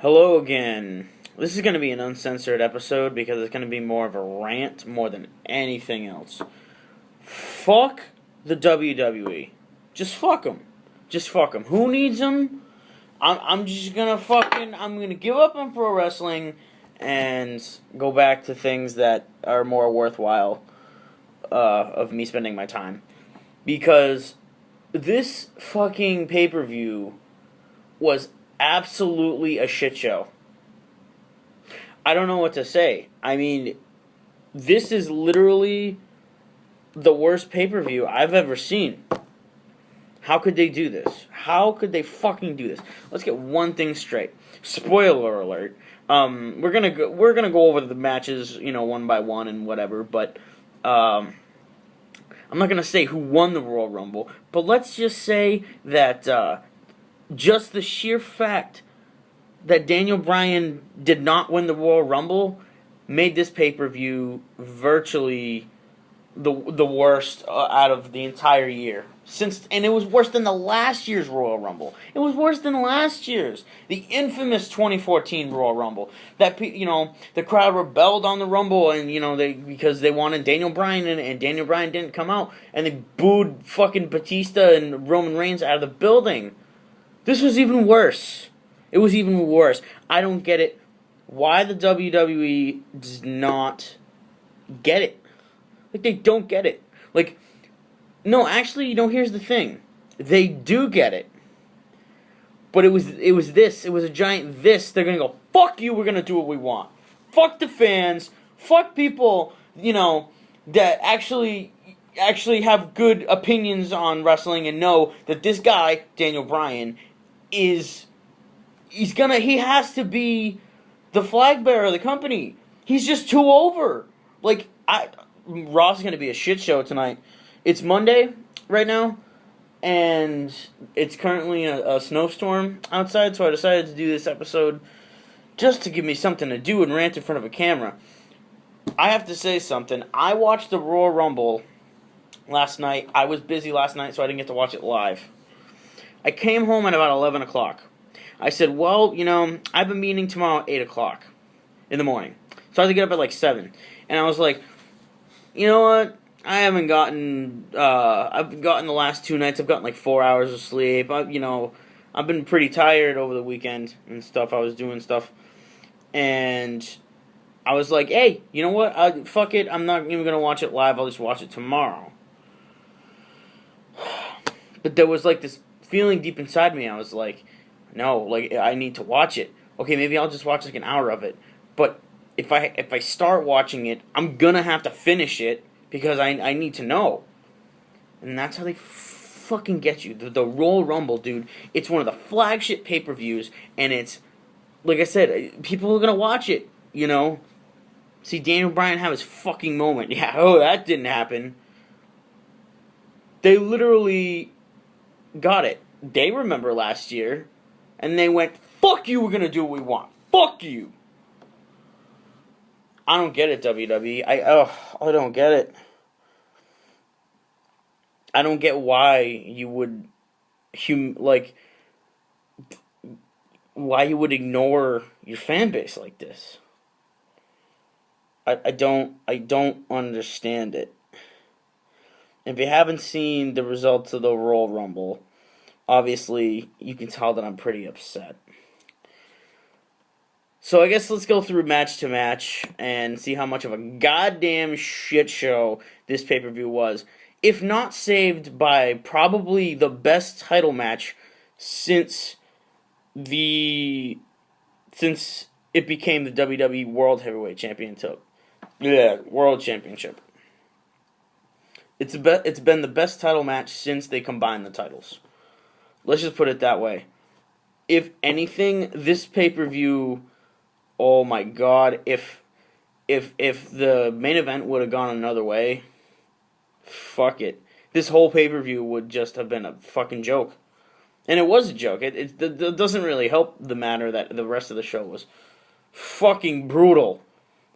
Hello again. This is going to be an uncensored episode because it's going to be more of a rant more than anything else. Fuck the WWE. Just fuck them. Just fuck them. Who needs them? I'm just going to I'm going to give up on pro wrestling and go back to things that are more worthwhile of me spending my time. Because this fucking pay-per-view was absolutely a shit show. I don't know what to say. I mean, this is literally the worst pay-per-view I've ever seen. How could they do this? How could they fucking do this? Let's get one thing straight. Spoiler alert. We're gonna go over the matches, one by one and whatever. But I'm not gonna say who won the Royal Rumble. But let's just say that just the sheer fact that Daniel Bryan did not win the Royal Rumble made this pay-per-view virtually the worst out of the entire year. And it was worse than the last year's Royal Rumble. It was worse than last year's. The infamous 2014 Royal Rumble. That, the crowd rebelled on the Rumble and, because they wanted Daniel Bryan and Daniel Bryan didn't come out. And they booed fucking Batista and Roman Reigns out of the building. This was even worse. It was even worse. I don't get it. Why the WWE does not get it. Like, they don't get it. Like, no, actually, here's the thing. They do get it. But it was this. It was a giant this. They're going to go, fuck you, we're going to do what we want. Fuck the fans. Fuck people, that actually have good opinions on wrestling and know that this guy, Daniel Bryan, he has to be the flag bearer of the company. He's just too over. Like, Raw's going to be a shit show tonight. It's Monday right now, and it's currently a snowstorm outside, so I decided to do this episode just to give me something to do and rant in front of a camera. I have to say something. I watched the Royal Rumble last night. I was busy last night, so I didn't get to watch it live. I came home at about 11 o'clock. I said, well, I have a meeting tomorrow at 8 o'clock in the morning. So I had to get up at like 7. And I was like, you know what? I've gotten the last 2 nights, I've gotten like 4 hours of sleep. I've been pretty tired over the weekend and stuff. I was doing stuff. And I was like, hey, you know what? Fuck it. I'm not even going to watch it live. I'll just watch it tomorrow. But there was like this feeling deep inside me. I was like, no, like, I need to watch it. Okay, maybe I'll just watch like an hour of it. But if I start watching it, I'm gonna have to finish it because I need to know. And that's how they fucking get you. The Royal Rumble, dude. It's one of the flagship pay-per-views, and it's, like I said, people are gonna watch it, See Daniel Bryan have his fucking moment. Yeah, that didn't happen. They literally got it. They remember last year. And they went, fuck you, we're going to do what we want. Fuck you. I don't get it, WWE. I don't get it. I don't get why you would, why you would ignore your fan base like this. I don't understand it. If you haven't seen the results of the Royal Rumble, obviously, you can tell that I'm pretty upset. So I guess let's go through match to match and see how much of a goddamn shit show this pay-per-view was. If not saved by probably the best title match since it became the WWE World Heavyweight Championship. Yeah, World Championship. It's been the best title match since they combined the titles. Let's just put it that way. If anything, this pay-per-view, oh my god, if the main event would have gone another way, fuck it. This whole pay-per-view would just have been a fucking joke. And it was a joke. It doesn't really help the matter that the rest of the show was fucking brutal.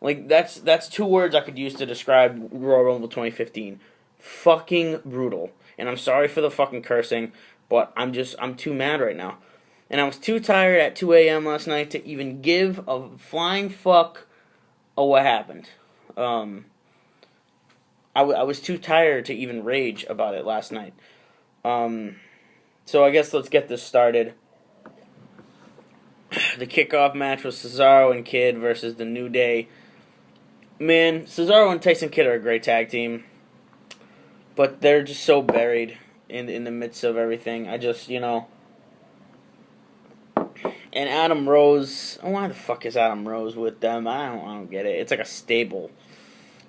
Like, that's 2 words I could use to describe Royal Rumble 2015. Fucking brutal. And I'm sorry for the fucking cursing, but I'm too mad right now. And I was too tired at 2 a.m. last night to even give a flying fuck of what happened. I was too tired to even rage about it last night. So I guess let's get this started. The kickoff match was Cesaro and Kidd versus the New Day. Man, Cesaro and Tyson Kidd are a great tag team, but they're just so buried in the midst of everything. I just, and Adam Rose. Why the fuck is Adam Rose with them? I don't get it. It's like a stable.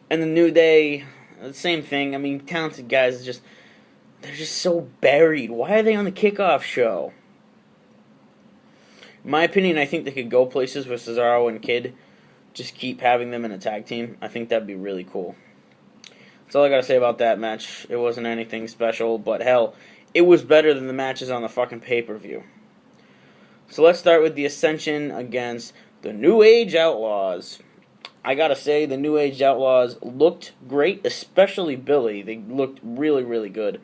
And the New Day, the same thing. I mean, talented guys they're just so buried. Why are they on the kickoff show? In my opinion, I think they could go places with Cesaro and Kidd. Just keep having them in a tag team. I think that'd be really cool. That's all I gotta say about that match. It wasn't anything special, but hell, it was better than the matches on the fucking pay-per-view. So let's start with the Ascension against the New Age Outlaws. I gotta say, the New Age Outlaws looked great, especially Billy. They looked really, really good.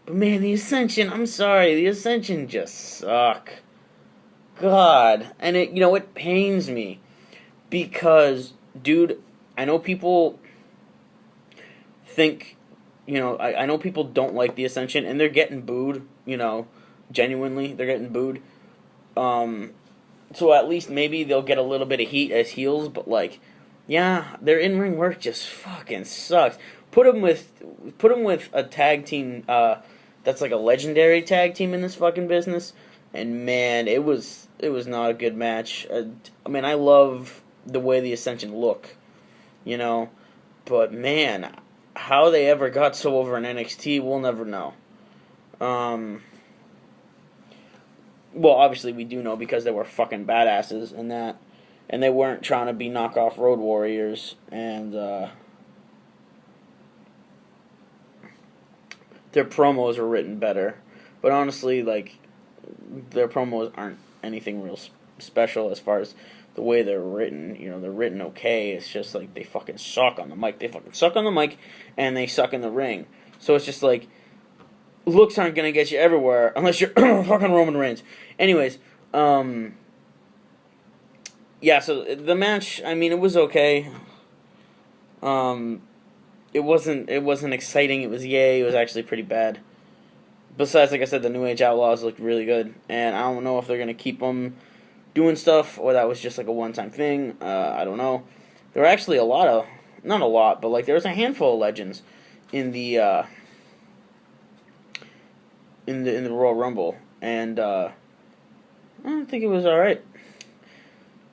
But man, the Ascension, I'm sorry, the Ascension just suck. God. And it pains me. Because, dude, I know people think, I know people don't like the Ascension, and they're getting booed, genuinely, they're getting booed. So at least maybe they'll get a little bit of heat as heels, but yeah, their in-ring work just fucking sucks. Put them with a tag team that's like a legendary tag team in this fucking business, and man, it was not a good match. I mean, I love the way the Ascension look, but man, how they ever got so over in NXT, we'll never know. Well, obviously we do know because they were fucking badasses in that, and they weren't trying to be knockoff Road Warriors, and their promos were written better. But honestly, their promos aren't anything real special as far as the way they're written. They're written okay. It's just they fucking suck on the mic. They fucking suck on the mic, and they suck in the ring. So it's just looks aren't gonna get you everywhere unless you're fucking Roman Reigns. Anyways, yeah. So the match, I mean, it was okay. It wasn't exciting. It was yay. It was actually pretty bad. Besides, like I said, the New Age Outlaws looked really good, and I don't know if they're gonna keep them doing stuff or that was just a one-time thing. I don't know. There were actually not a lot, but there was a handful of legends in the in the Royal Rumble, and I think it was all right.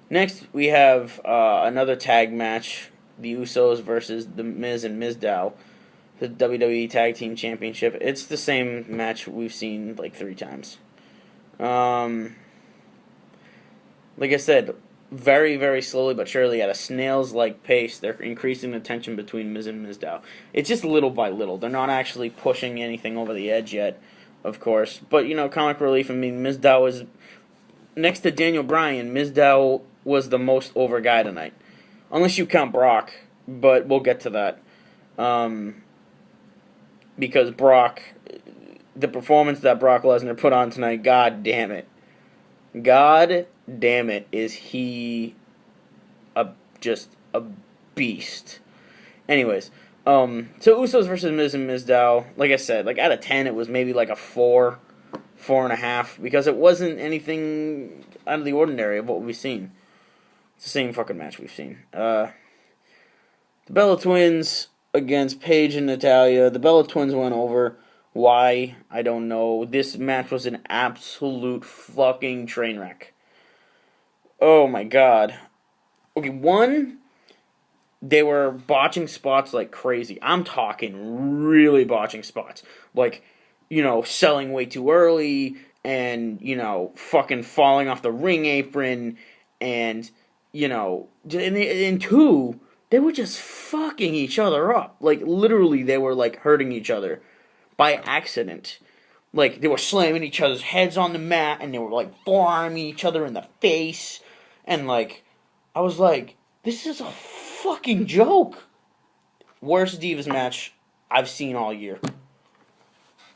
Next, we have another tag match: the Usos versus the Miz and Mizdow, the WWE Tag Team Championship. It's the same match we've seen 3 times. Like I said, very, very slowly but surely, at a snail's-like pace, they're increasing the tension between Miz and Mizdow. It's just little by little. They're not actually pushing anything over the edge yet, of course. But, comic relief, I mean, Mizdow is... Next to Daniel Bryan, Mizdow was the most over guy tonight. Unless you count Brock, but we'll get to that. Because Brock... The performance that Brock Lesnar put on tonight, god damn it. God damn it, is he just a beast. Anyways, so Usos versus Miz and Mizdow, like I said, out of 10, it was maybe a 4, 4.5, because it wasn't anything out of the ordinary of what we've seen. It's the same fucking match we've seen. The Bella Twins against Paige and Natalya. The Bella Twins went over. Why? I don't know. This match was an absolute fucking train wreck. Oh my god. Okay, one, they were botching spots like crazy. I'm talking really botching spots. Selling way too early, and, fucking falling off the ring apron, and, and two, they were just fucking each other up. Literally, they were, hurting each other by accident. They were slamming each other's heads on the mat, and they were, forearming each other in the face, and, I was this is a fucking joke. Worst Divas match I've seen all year.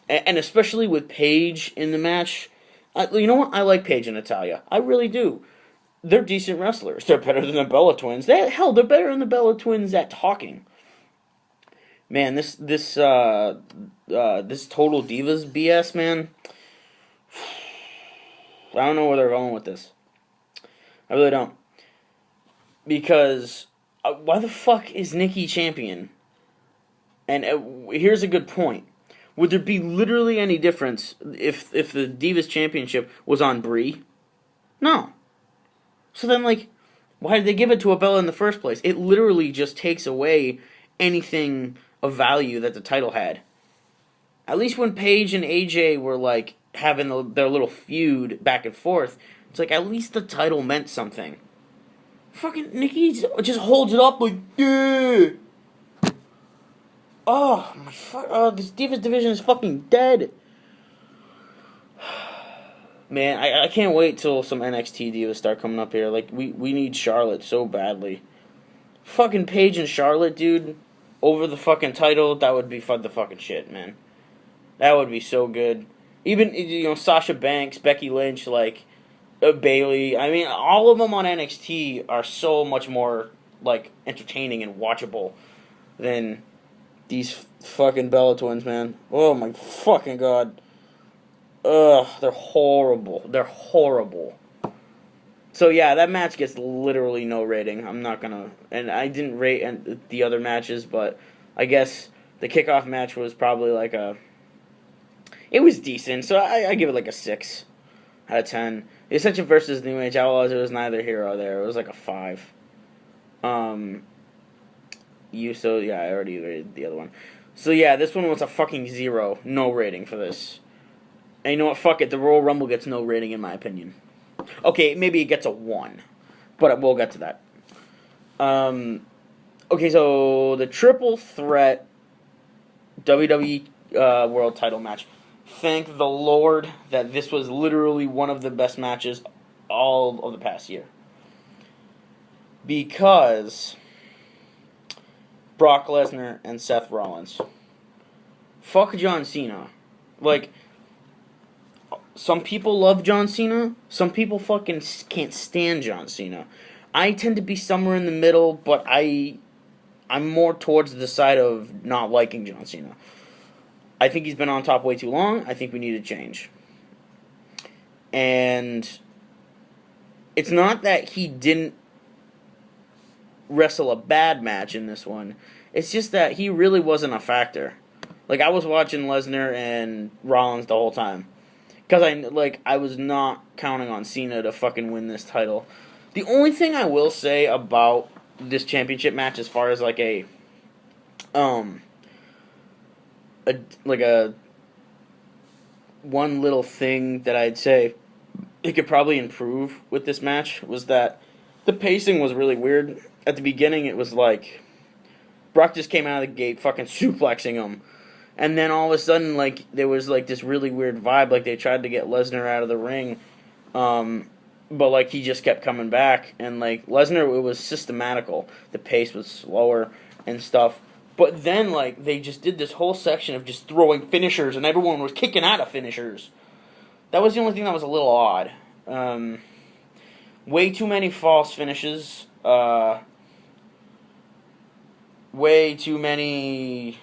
And especially with Paige in the match, You know what? I like Paige and Natalya. I really do. They're decent wrestlers. They're better than the Bella Twins. They're better than the Bella Twins at talking. Man, this Total Divas BS, man. I don't know where they're going with this. I really don't. Because why the fuck is Nikki champion? And here's a good point. Would there be literally any difference if the Divas Championship was on Brie? No. So then, like, why did they give it to a Bella in the first place? It literally just takes away anything of value that the title had. At least when Paige and AJ were, like, having their little feud back and forth, it's like, at least the title meant something. Fucking Nikki just holds it up like, yeah. Oh, my fuck. Oh, this Divas division is fucking dead. Man, I can't wait till some NXT Divas start coming up here. Like, we need Charlotte so badly. Fucking Paige and Charlotte, dude, over the fucking title, that would be the fucking shit, man. That would be so good. Even, you know, Sasha Banks, Becky Lynch, like, Bayley. I mean, all of them on NXT are so much more, like, entertaining and watchable than these fucking Bella Twins, man. Oh my fucking god. Ugh, they're horrible. They're horrible. So yeah, that match gets literally no rating. I'm not gonna... And I didn't rate the other matches, but I guess the kickoff match was probably like a... It was decent, so I give it like a 6 out of 10. The Ascension versus New Age Outlaws, it was neither here or there. It was like a 5. Yeah, I already rated the other one. So yeah, this one was a fucking 0. No rating for this. And you know what? Fuck it. The Royal Rumble gets no rating in my opinion. Okay, maybe it gets a 1. But we'll get to that. Okay, so the Triple Threat WWE World Title match. Thank the Lord that this was literally one of the best matches all of the past year. Because Brock Lesnar and Seth Rollins. Fuck John Cena. Like, some people love John Cena. Some people fucking can't stand John Cena. I tend to be somewhere in the middle, but I'm more towards the side of not liking John Cena. I think he's been on top way too long. I think we need a change. And it's not that he didn't wrestle a bad match in this one. It's just that he really wasn't a factor. Like, I was watching Lesnar and Rollins the whole time. Because I was not counting on Cena to fucking win this title. The only thing I will say about this championship match, as far as like a one little thing that I'd say it could probably improve with this match, was that the pacing was really weird. At the beginning, it was like Brock just came out of the gate fucking suplexing him. And then all of a sudden, like, there was, like, this really weird vibe. Like, they tried to get Lesnar out of the ring. But, like, he just kept coming back. And, like, Lesnar, it was systematical. The pace was slower and stuff. But then, like, they just did this whole section of just throwing finishers. And everyone was kicking out of finishers. That was the only thing that was a little odd. Way too many false finishes. Way too many...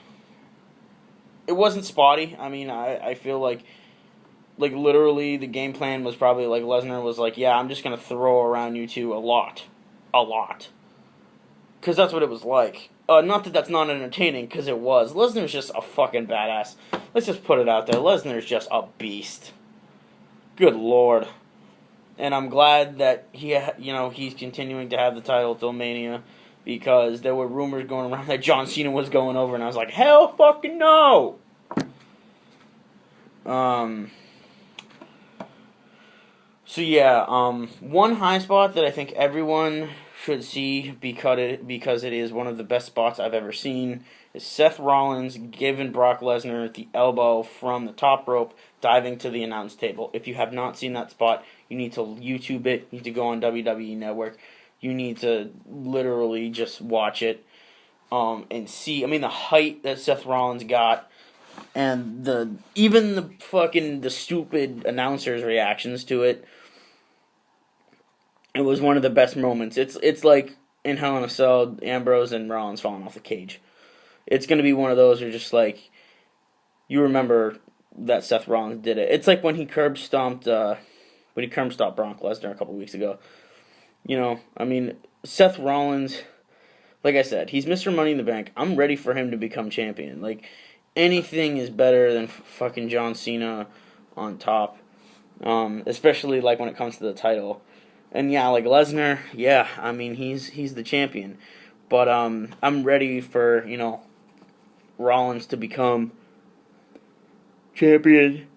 It wasn't spotty. I mean, I feel like literally the game plan was probably like Lesnar was like, yeah, I'm just going to throw around you two a lot. Because that's what it was like. Not that that's not entertaining, because it was. Lesnar's just a fucking badass. Let's just put it out there. Lesnar's just a beast. Good lord. And I'm glad that he's continuing to have the title till Mania, because there were rumors going around that John Cena was going over, and I was like, hell fucking no! So yeah, one high spot that I think everyone should see, because it is one of the best spots I've ever seen, is Seth Rollins giving Brock Lesnar the elbow from the top rope, diving to the announce table. If you have not seen that spot, you need to YouTube it. You need to go on WWE Network. You need to literally just watch it and see. I mean, the height that Seth Rollins got, And even the stupid announcers' reactions to it, it was one of the best moments. It's like in Hell in a Cell, Ambrose and Rollins falling off the cage. It's gonna be one of those where just like you remember that Seth Rollins did it. It's like when he curb stomped Brock Lesnar a couple weeks ago. You know, I mean, Seth Rollins, like I said, he's Mr. Money in the Bank. I'm ready for him to become champion. Like, anything is better than fucking John Cena on top. Especially, like, when it comes to the title. And, yeah, like, Lesnar, yeah, I mean, he's the champion. But, I'm ready for, you know, Rollins to become champion.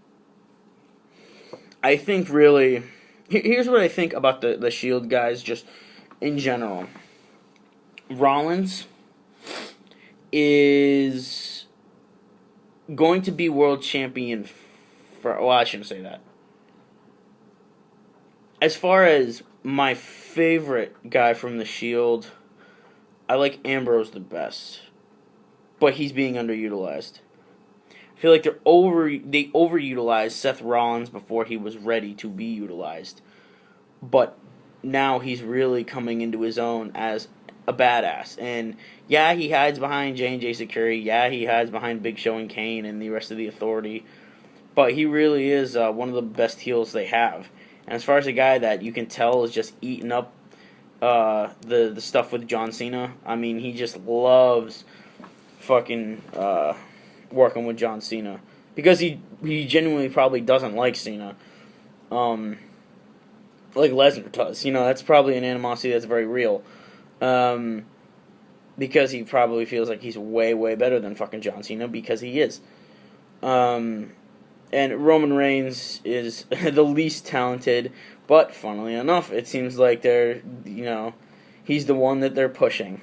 I think, really, here's what I think about the Shield guys, just in general. Rollins is going to be world champion well, I shouldn't say that. As far as my favorite guy from the Shield, I like Ambrose the best, but he's being underutilized. I feel like they overutilized Seth Rollins before he was ready to be utilized, but now he's really coming into his own as a badass. And yeah, he hides behind J&J Security. Yeah, he hides behind Big Show and Kane and the rest of the Authority. But he really is one of the best heels they have. And as far as a guy that you can tell is just eating up the stuff with John Cena, I mean, he just loves fucking working with John Cena. Because he genuinely probably doesn't like Cena. Like Lesnar does. You know, that's probably an animosity that's very real. Because he probably feels like he's way, way better than fucking John Cena, because he is. And Roman Reigns is the least talented, but funnily enough, it seems like he's the one that they're pushing.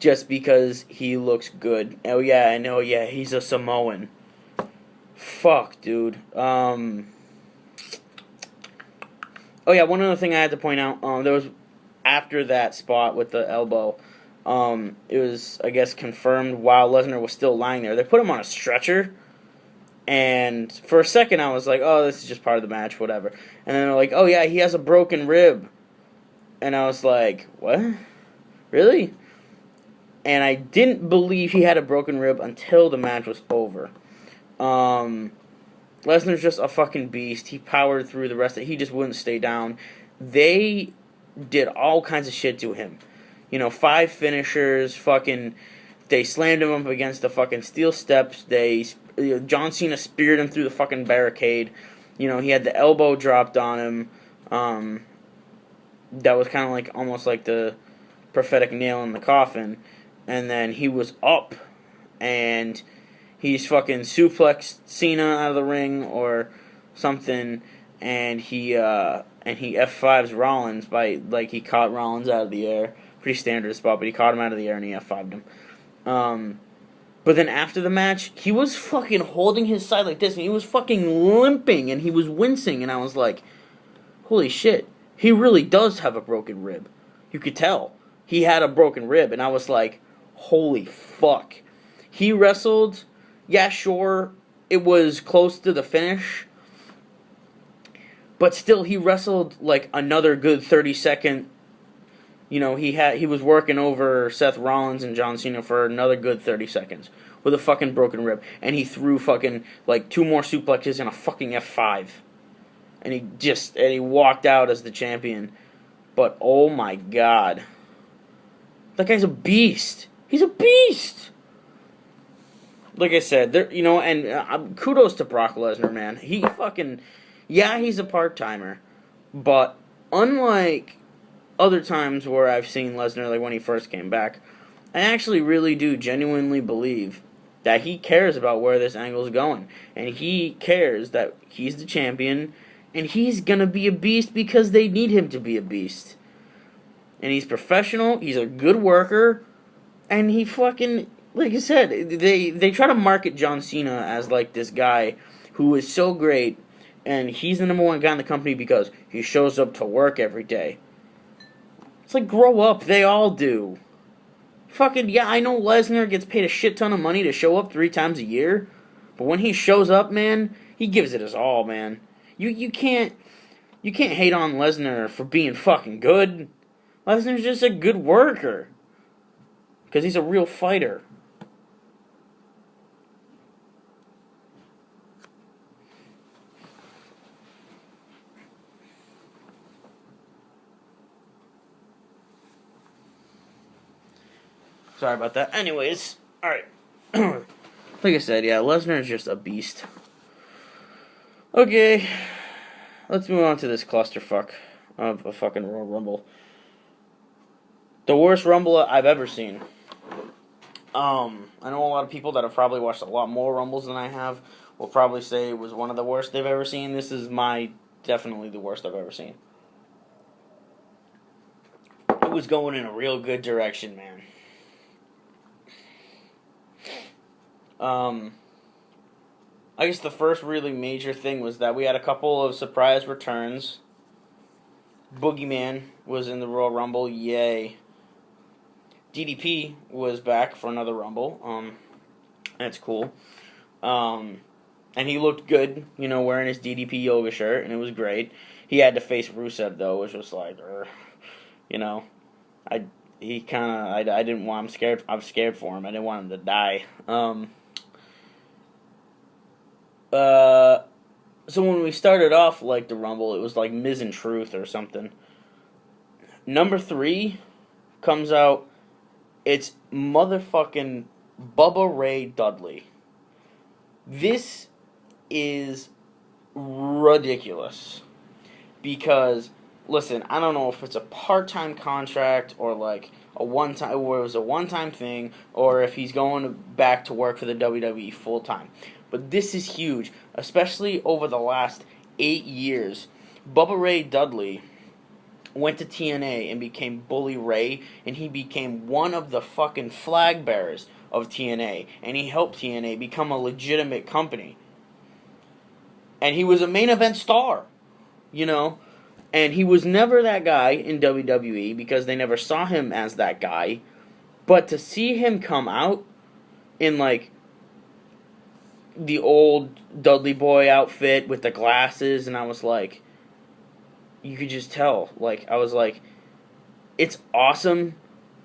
Just because he looks good. Oh yeah, and oh yeah, he's a Samoan. Fuck, dude. Oh yeah, one other thing I had to point out, there was, after that spot with the elbow, it was, I guess, confirmed while Lesnar was still lying there. They put him on a stretcher, and for a second I was like, oh, this is just part of the match, whatever. And then they're like, oh yeah, he has a broken rib. And I was like, what? Really? And I didn't believe he had a broken rib until the match was over. Lesnar's just a fucking beast. He powered through the rest of it. He just wouldn't stay down. They did all kinds of shit to him. 5 finishers, fucking, they slammed him up against the fucking steel steps. John Cena speared him through the fucking barricade. He had the elbow dropped on him. That was kind of like, almost like the prophetic nail in the coffin. And then he was up, and he's fucking suplexed Cena out of the ring or something, and he F5's Rollins by, like, he caught Rollins out of the air. Pretty standard spot, but he caught him out of the air and he F5'd him. But then after the match, he was fucking holding his side like this, and he was fucking limping, and he was wincing, and I was like, holy shit, he really does have a broken rib. You could tell. He had a broken rib, and I was like, holy fuck. He wrestled, yeah, sure, it was close to the finish, but still, he wrestled like another good 30-second. He was working over Seth Rollins and John Cena for another good 30 seconds with a fucking broken rib, and he threw fucking like 2 more suplexes and a fucking F5, and he walked out as the champion. But oh my god, that guy's a beast. He's a beast. Like I said, and kudos to Brock Lesnar, man. He fucking, yeah, he's a part-timer, but unlike other times where I've seen Lesnar, like when he first came back, I actually really do genuinely believe that he cares about where this angle's going, and he cares that he's the champion, and he's gonna be a beast because they need him to be a beast. And he's professional, he's a good worker, and he fucking, like I said, they try to market John Cena as like this guy who is so great, and he's the number one guy in the company because he shows up to work every day. It's like, grow up, they all do. Fucking, yeah, I know Lesnar gets paid a shit ton of money to show up 3 times a year, But when he shows up, man, he gives it his all, man. You can't hate on Lesnar for being fucking good. Lesnar's just a good worker. Because he's a real fighter. Sorry about that. Anyways, alright. Like I said, yeah, Lesnar is just a beast. Okay, let's move on to this clusterfuck of a fucking Royal Rumble. The worst Rumble I've ever seen. I know a lot of people that have probably watched a lot more Rumbles than I have will probably say it was one of the worst they've ever seen. This is definitely the worst I've ever seen. It was going in a real good direction, man. I guess the first really major thing was that we had a couple of surprise returns. Boogeyman was in the Royal Rumble, yay. DDP was back for another Rumble, that's cool. And he looked good, wearing his DDP yoga shirt, and it was great. He had to face Rusev, though, which was like, I didn't want, I'm scared for him, I didn't want him to die. So when we started off, like, the Rumble, it was like Miz and Truth or something. Number 3 comes out, it's motherfucking Bubba Ray Dudley. This is ridiculous. Because, listen, I don't know if it's a part-time contract or, like, it was a one-time thing, or if he's going back to work for the WWE full-time. But this is huge, especially over the last 8 years. Bubba Ray Dudley went to TNA and became Bully Ray, and he became one of the fucking flag bearers of TNA, and he helped TNA become a legitimate company. And he was a main event star, and he was never that guy in WWE because they never saw him as that guy. But to see him come out in, like, the old Dudley Boy outfit with the glasses, and I was like, you could just tell. Like, I was like, it's awesome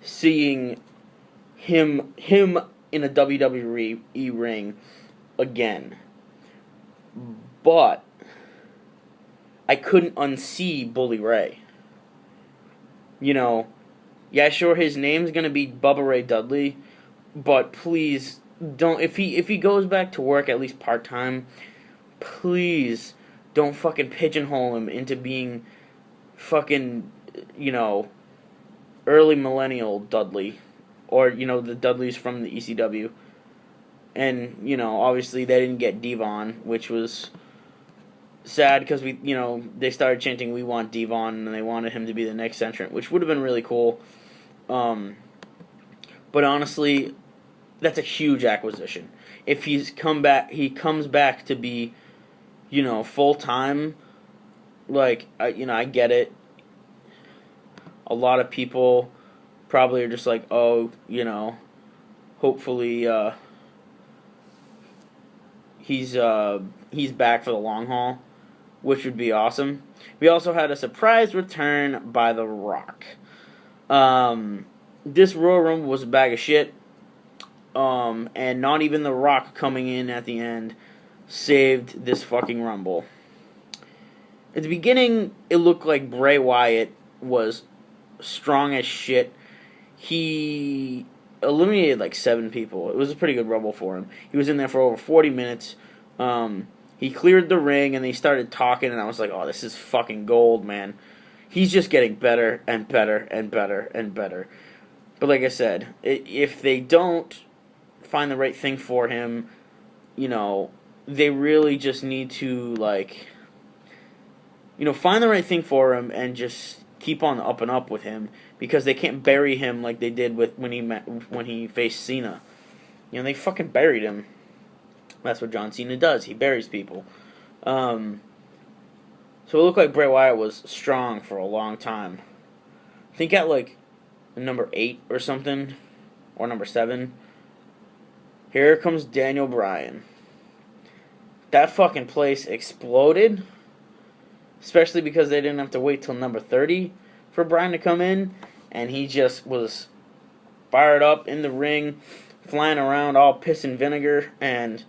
seeing him in a WWE ring again. But I couldn't unsee Bully Ray. Yeah, sure, his name's gonna be Bubba Ray Dudley, but please don't, if he goes back to work at least part-time, please don't fucking pigeonhole him into being fucking, early millennial Dudley, or, the Dudleys from the ECW. And, obviously they didn't get Devon, which was sad because they started chanting, "We want Devon," and they wanted him to be the next entrant, which would have been really cool. But honestly, that's a huge acquisition. If he comes back to be, full time. Like, I get it. A lot of people probably are just like, oh, hopefully he's back for the long haul, which would be awesome. We also had a surprise return by The Rock. This Royal Rumble was a bag of shit. And not even The Rock coming in at the end saved this fucking Rumble. At the beginning, it looked like Bray Wyatt was strong as shit. He eliminated like 7 people. It was a pretty good Rumble for him. He was in there for over 40 minutes. He cleared the ring and they started talking, and I was like, oh, this is fucking gold, man. He's just getting better and better and better and better. But like I said, if they don't find the right thing for him, they really just need to, like, find the right thing for him and just keep on up and up with him, because they can't bury him like they did when he faced Cena. They fucking buried him. That's what John Cena does. He buries people. So it looked like Bray Wyatt was strong for a long time. I think at like number 8 or something, or number 7. Here comes Daniel Bryan. that fucking place exploded. Especially because they didn't have to wait till number 30 for Bryan to come in. And he just was fired up in the ring, flying around all piss and vinegar. And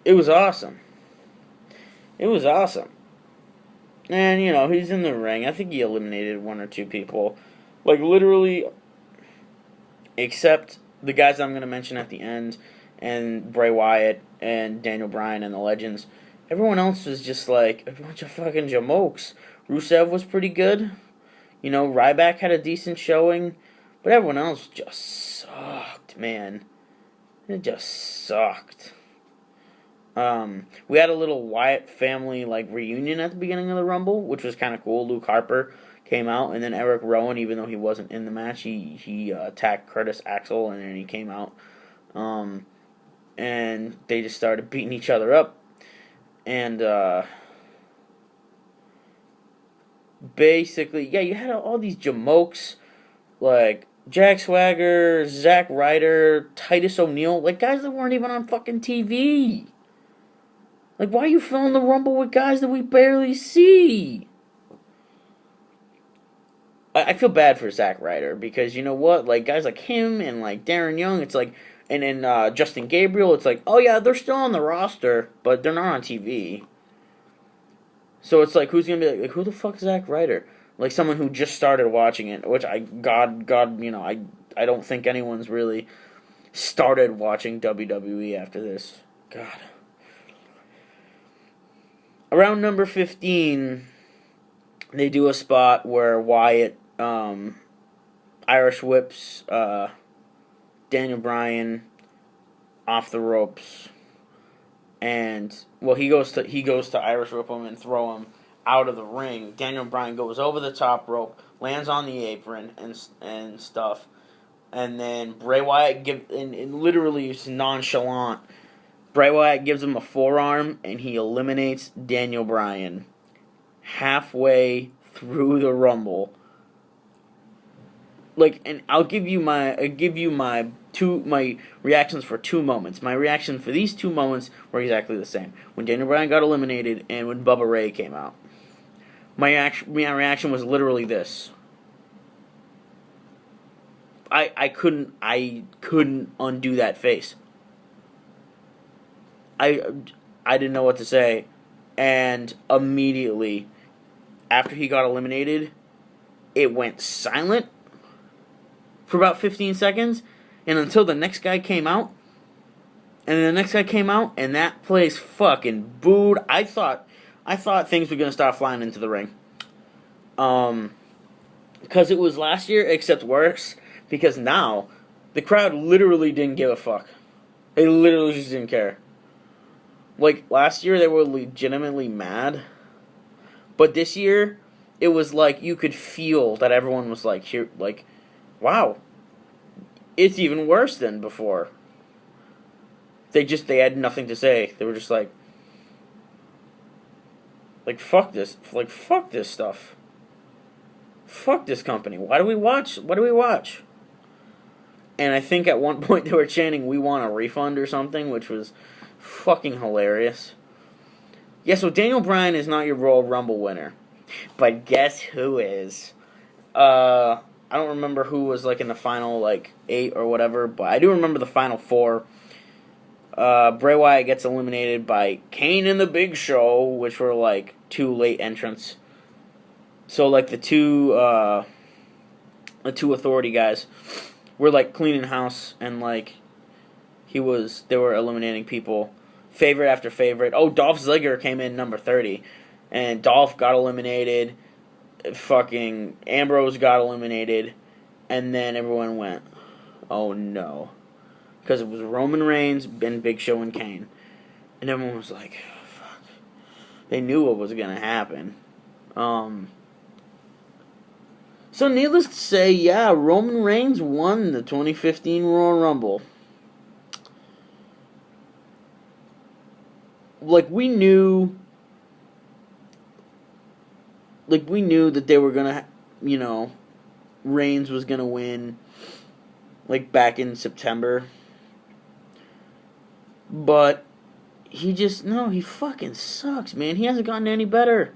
it was awesome. It was awesome. And, you know, he's in the ring. I think he eliminated one or two people. Like, literally, except the guys I'm going to mention at the end, and Bray Wyatt, and Daniel Bryan, and the Legends. Everyone else was just like a bunch of fucking jamokes. Rusev was pretty good. You know, Ryback had a decent showing. But everyone else just sucked, man. It just sucked. We had a little Wyatt family like reunion at the beginning of the Rumble, which was kind of cool. Luke Harper came out, and then Eric Rowan, even though he wasn't in the match, he attacked Curtis Axel, and then he came out. And they just started beating each other up. And basically, yeah, you had all these jamokes like Jack Swagger, Zack Ryder, Titus O'Neil, like guys that weren't even on fucking TV. Like, why are you filling the Rumble with guys that we barely see? I feel bad for Zack Ryder because, you know what, like guys like him and like Darren Young, it's like, and then Justin Gabriel, it's like, oh yeah, they're still on the roster, but they're not on TV. So it's like, who's going to be like, who the fuck is Zack Ryder? Like someone who just started watching it, which God, you know, I don't think anyone's really started watching WWE after this. God. Around number 15, they do a spot where Wyatt Irish whips Daniel Bryan off the ropes, and well, he goes to Irish whip him and throw him out of the ring. Daniel Bryan goes over the top rope, lands on the apron and stuff, and then Bray Wyatt literally is nonchalant. Bray Wyatt gives him a forearm, and he eliminates Daniel Bryan halfway through the Rumble. Like, and I'll give you my reactions for two moments. My reaction for these two moments were exactly the same. When Daniel Bryan got eliminated and when Bubba Ray came out. My reaction was literally this. I couldn't undo that face. I didn't know what to say, and immediately after he got eliminated, it went silent for about 15 seconds, and until the next guy came out, and then the next guy came out, and that place fucking booed. I thought things were gonna start flying into the ring, because it was last year, except worse, because now the crowd literally didn't give a fuck. They literally just didn't care. Like, last year, they were legitimately mad. But this year, it was like you could feel that everyone was like, here, like, wow, it's even worse than before. They had nothing to say. They were just like, fuck this. Like, fuck this stuff. Fuck this company. Why do we watch? What do we watch? And I think at one point they were chanting, we want a refund or something, which was fucking hilarious. Yeah, so Daniel Bryan is not your Royal Rumble winner. But guess who is? I don't remember who was like in the final like 8 or whatever, but I do remember the final 4. Bray Wyatt gets eliminated by Kane and the Big Show, which were like 2 late entrants. So like the two authority guys were like cleaning house, and like they were eliminating people, favorite after favorite. Oh, Dolph Ziggler came in number 30, and Dolph got eliminated. Fucking Ambrose got eliminated, and then everyone went, oh no, because it was Roman Reigns and Big Show and Kane, and everyone was like, oh, fuck. They knew what was gonna happen. So needless to say, yeah, Roman Reigns won the 2015 Royal Rumble. Like, we knew that they were gonna, Reigns was gonna win, like, back in September. But he fucking sucks, man. He hasn't gotten any better.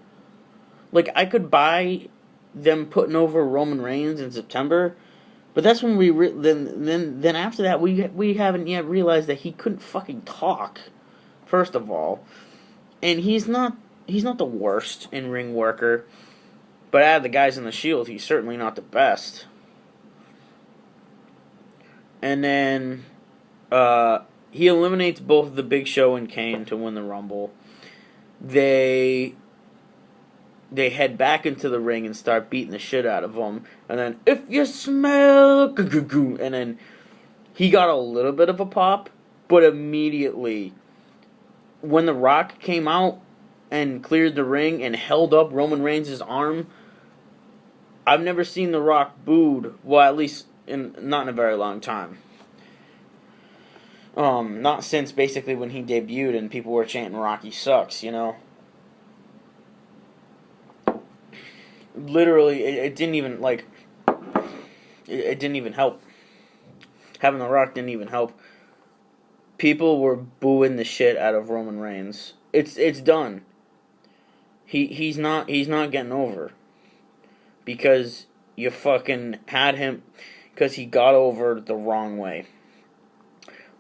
Like, I could buy them putting over Roman Reigns in September, but that's when then after that we haven't yet realized that he couldn't fucking talk. First of all, and he's not the worst in ring worker, but out of the guys in the Shield, he's certainly not the best. And then he eliminates both the Big Show and Kane to win the Rumble. They head back into the ring and start beating the shit out of him. And then, if you smell... And then he got a little bit of a pop, but immediately, when The Rock came out and cleared the ring and held up Roman Reigns' arm, I've never seen The Rock booed, well, at least not in a very long time. Not since basically when he debuted and people were chanting Rocky sucks, you know? Literally, it didn't even, like, it didn't even help. Having The Rock didn't even help. People were booing the shit out of Roman Reigns. It's done. He's not getting over. Because you fucking had him, because he got over the wrong way.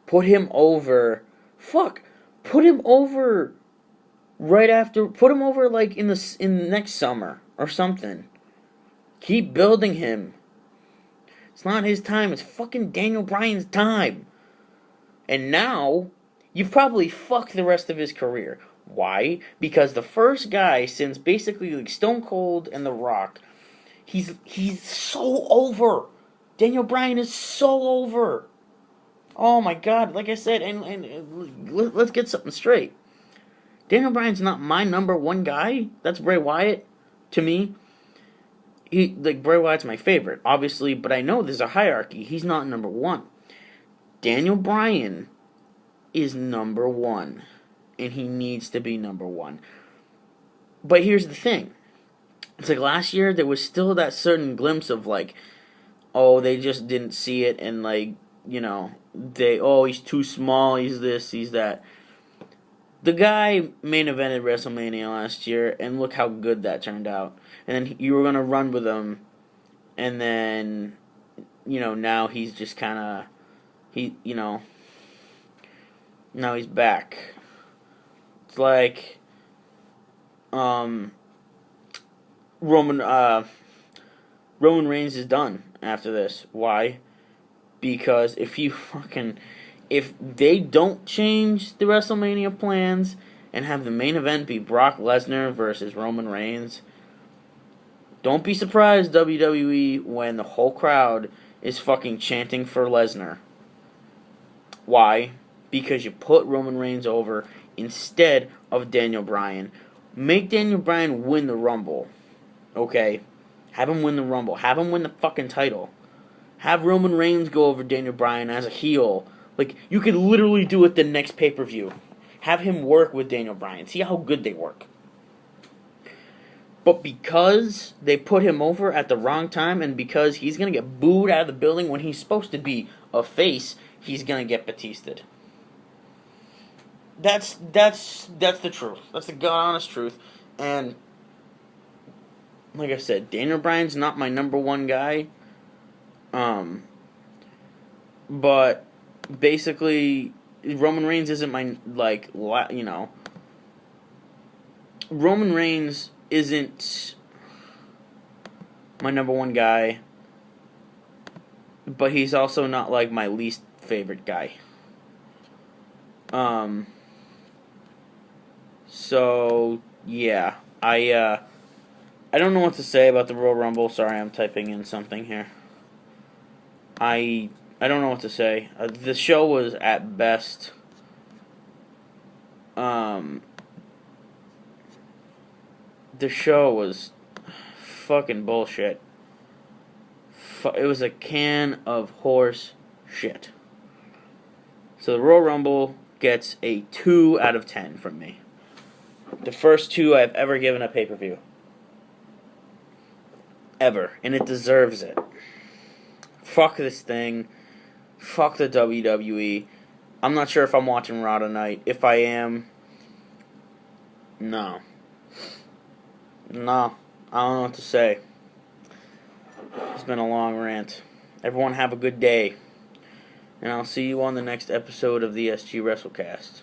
Put him over right after, put him over like in the next summer or something. Keep building him. It's not his time, it's fucking Daniel Bryan's time. And now, you've probably fucked the rest of his career. Why? Because the first guy since basically like Stone Cold and The Rock, he's so over. Daniel Bryan is so over. Oh my god, like I said, and let's get something straight. Daniel Bryan's not my number one guy. That's Bray Wyatt, to me. Bray Wyatt's my favorite, obviously, but I know there's a hierarchy. He's not number one. Daniel Bryan is number one, and he needs to be number one. But here's the thing. It's like last year, there was still that certain glimpse of like, oh, they just didn't see it, and like, you know, he's too small, he's this, he's that. The guy main evented WrestleMania last year, and look how good that turned out. And then you were going to run with him, and then, you know, now he's just kind of, now he's back. It's like, Roman Reigns is done after this. Why? Because if they don't change the WrestleMania plans and have the main event be Brock Lesnar versus Roman Reigns, don't be surprised, WWE, when the whole crowd is fucking chanting for Lesnar. Why? Because you put Roman Reigns over instead of Daniel Bryan. Make Daniel Bryan win the Rumble. Okay? Have him win the Rumble. Have him win the fucking title. Have Roman Reigns go over Daniel Bryan as a heel. Like, you could literally do it the next pay-per-view. Have him work with Daniel Bryan. See how good they work. But because they put him over at the wrong time, and because he's going to get booed out of the building when he's supposed to be a face, he's going to get Batistaed. That's the truth. That's the God-honest truth. And, like I said, Daniel Bryan's not my number one guy. But basically, Roman Reigns isn't my, Roman Reigns isn't my number one guy, but he's also not, like, my least favorite guy. So, yeah, I don't know what to say about the Royal Rumble. Sorry, I'm typing in something here. I don't know what to say. The show was at best, the show was fucking bullshit. It was a can of horse shit. So the Royal Rumble gets a 2 out of 10 from me. The first 2 I've ever given a pay-per-view. Ever. And it deserves it. Fuck this thing. Fuck the WWE. I'm not sure if I'm watching Raw tonight. If I am, no. No. I don't know what to say. It's been a long rant. Everyone have a good day. And I'll see you on the next episode of the SG WrestleCast.